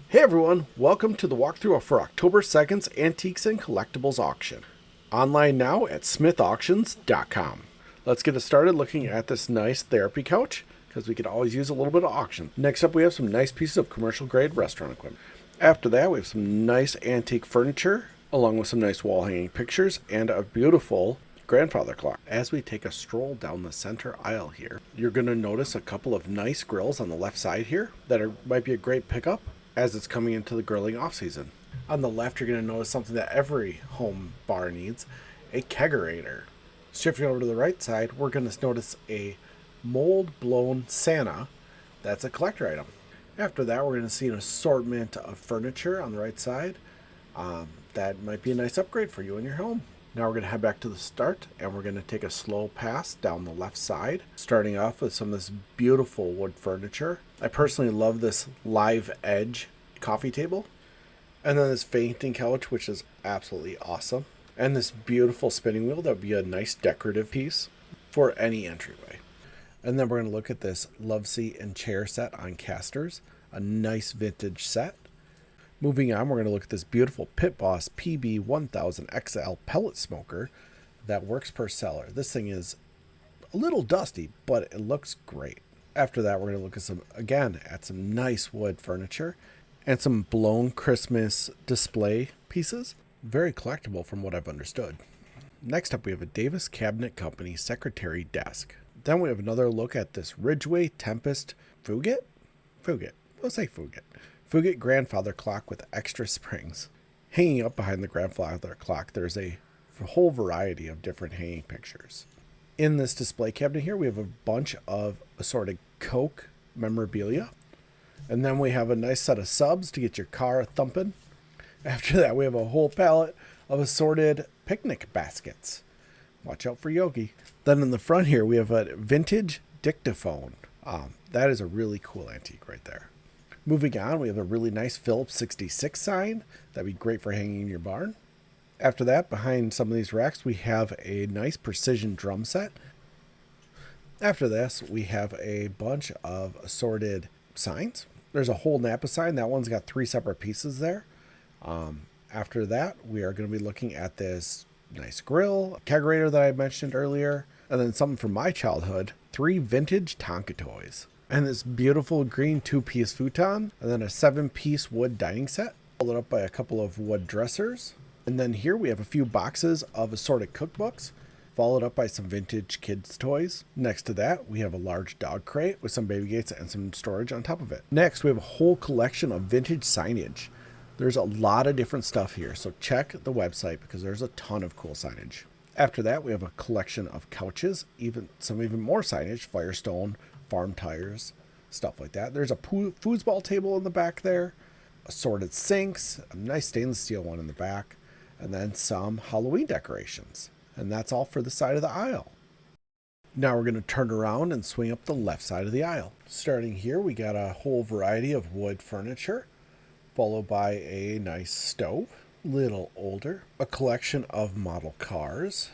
Hey everyone, welcome to the walkthrough for October 2nd's Antiques and Collectibles Auction. Online now at smithauctions.com. Let's get us started looking at this nice therapy couch, because we could always use a little bit of auction. Next up we have some nice pieces of commercial grade restaurant equipment. After that we have some nice antique furniture, along with some nice wall hanging pictures, and a beautiful grandfather clock. As we take a stroll down the center aisle here, you're going to notice a couple of nice grills on the left side here that might be a great pickup as it's coming into the grilling off season. On the left, you're going to notice something that every home bar needs, a kegerator. Shifting over to the right side, we're going to notice a mold-blown Santa. That's a collector item. After that, we're going to see an assortment of furniture on the right side. That might be a nice upgrade for you in your home. Now we're going to head back to the start, and we're going to take a slow pass down the left side, starting off with some of this beautiful wood furniture. I personally love this live edge coffee table, and then this fainting couch, which is absolutely awesome, and this beautiful spinning wheel that would be a nice decorative piece for any entryway. And then we're going to look at this love seat and chair set on casters, a nice vintage set. Moving on, we're going to look at this beautiful Pit Boss PB1000XL pellet smoker that works per cellar. This thing is a little dusty, but it looks great. After that, we're going to look at some nice wood furniture and some blown Christmas display pieces. Very collectible from what I've understood. Next up, we have a Davis Cabinet Company secretary desk. Then we have another look at this Ridgeway Tempest Fugit. We'll say Fugit grandfather clock with extra springs. Hanging up behind the grandfather clock, there's a whole variety of different hanging pictures. In this display cabinet here, we have a bunch of assorted Coke memorabilia. And then we have a nice set of subs to get your car thumping. After that, we have a whole pallet of assorted picnic baskets. Watch out for Yogi. Then in the front here, we have a vintage dictaphone. That is a really cool antique right there. Moving on, we have a really nice Phillips 66 sign. That'd be great for hanging in your barn. After that, behind some of these racks, we have a nice precision drum set. After this, we have a bunch of assorted signs. There's a whole Napa sign. That one's got 3 separate pieces there. After that, we are going to be looking at this nice grill, kegerator that I mentioned earlier, and then something from my childhood, 3 vintage Tonka toys. And this beautiful green 2-piece futon, and then a 7-piece wood dining set, followed up by a couple of wood dressers. And then here we have a few boxes of assorted cookbooks, followed up by some vintage kids' toys. Next to that, we have a large dog crate with some baby gates and some storage on top of it. Next, we have a whole collection of vintage signage. There's a lot of different stuff here, so check the website because there's a ton of cool signage. After that, we have a collection of couches, even more signage, Firestone, farm tires, stuff like that. There's a foosball table in the back there, assorted sinks, a nice stainless steel one in the back, and then some Halloween decorations. And that's all for the side of the aisle. Now we're going to turn around and swing up the left side of the aisle. Starting here, we got a whole variety of wood furniture, followed by a nice stove, little older, a collection of model cars,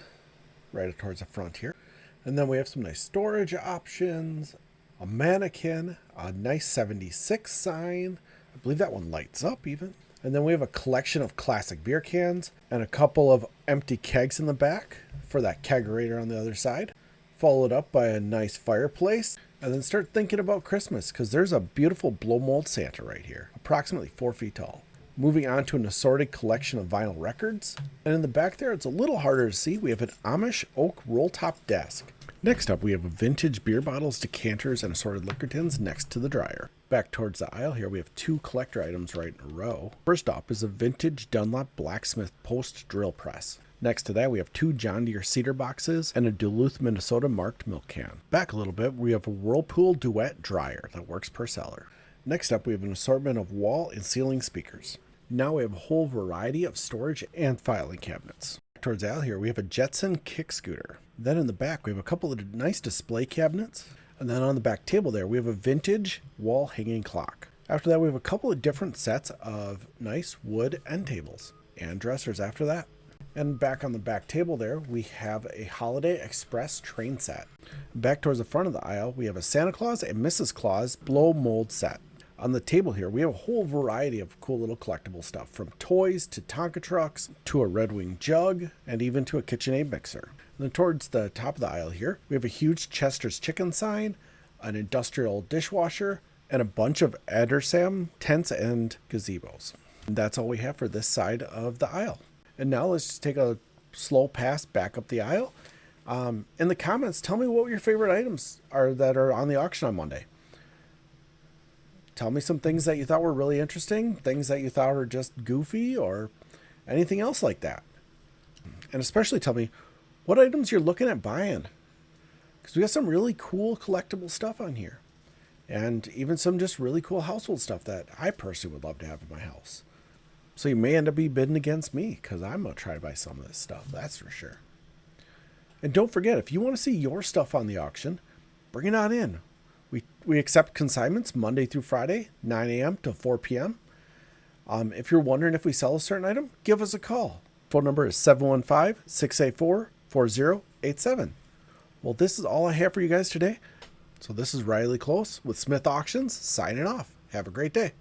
right towards the front here. And then we have some nice storage options, a mannequin, a nice 76 sign. I believe that one lights up even. And then we have a collection of classic beer cans and a couple of empty kegs in the back for that kegerator on the other side. Followed up by a nice fireplace. And then start thinking about Christmas because there's a beautiful blow mold Santa right here, approximately 4 feet tall. Moving on to an assorted collection of vinyl records. And in the back there, it's a little harder to see. We have an Amish oak roll-top desk. Next up, we have vintage beer bottles, decanters, and assorted liquor tins next to the dryer. Back towards the aisle here, we have 2 collector items right in a row. First up is a vintage Dunlop Blacksmith Post Drill Press. Next to that, we have 2 John Deere cedar boxes and a Duluth, Minnesota marked milk can. Back a little bit, we have a Whirlpool Duet dryer that works per cellar. Next up, we have an assortment of wall and ceiling speakers. Now we have a whole variety of storage and filing cabinets. Towards the aisle here, we have a Jetson kick scooter. Then in the back, we have a couple of nice display cabinets. And then on the back table there, we have a vintage wall hanging clock. After that, we have a couple of different sets of nice wood end tables and dressers after that. And back on the back table there, we have a Holiday Express train set. Back towards the front of the aisle, we have a Santa Claus and Mrs. Claus blow mold set. On the table here, we have a whole variety of cool little collectible stuff, from toys to Tonka trucks to a Red Wing jug and even to a KitchenAid mixer. And then towards the top of the aisle here, we have a huge Chester's chicken sign, an industrial dishwasher, and a bunch of Edersam tents and gazebos. And that's all we have for this side of the aisle. And now let's just take a slow pass back up the aisle. In the comments, tell me what your favorite items are that are on the auction on Monday. Tell me some things that you thought were really interesting, things that you thought were just goofy, or anything else like that. And especially tell me what items you're looking at buying, because we got some really cool collectible stuff on here, and even some just really cool household stuff that I personally would love to have in my house. So you may end up bidding against me, because I'm going to try to buy some of this stuff, that's for sure. And don't forget, if you want to see your stuff on the auction, bring it on in. We accept consignments Monday through Friday, 9 a.m. to 4 p.m. If you're wondering if we sell a certain item, give us a call. Phone number is 715-684-4087. Well, this is all I have for you guys today. So this is Riley Close with Smith Auctions signing off. Have a great day.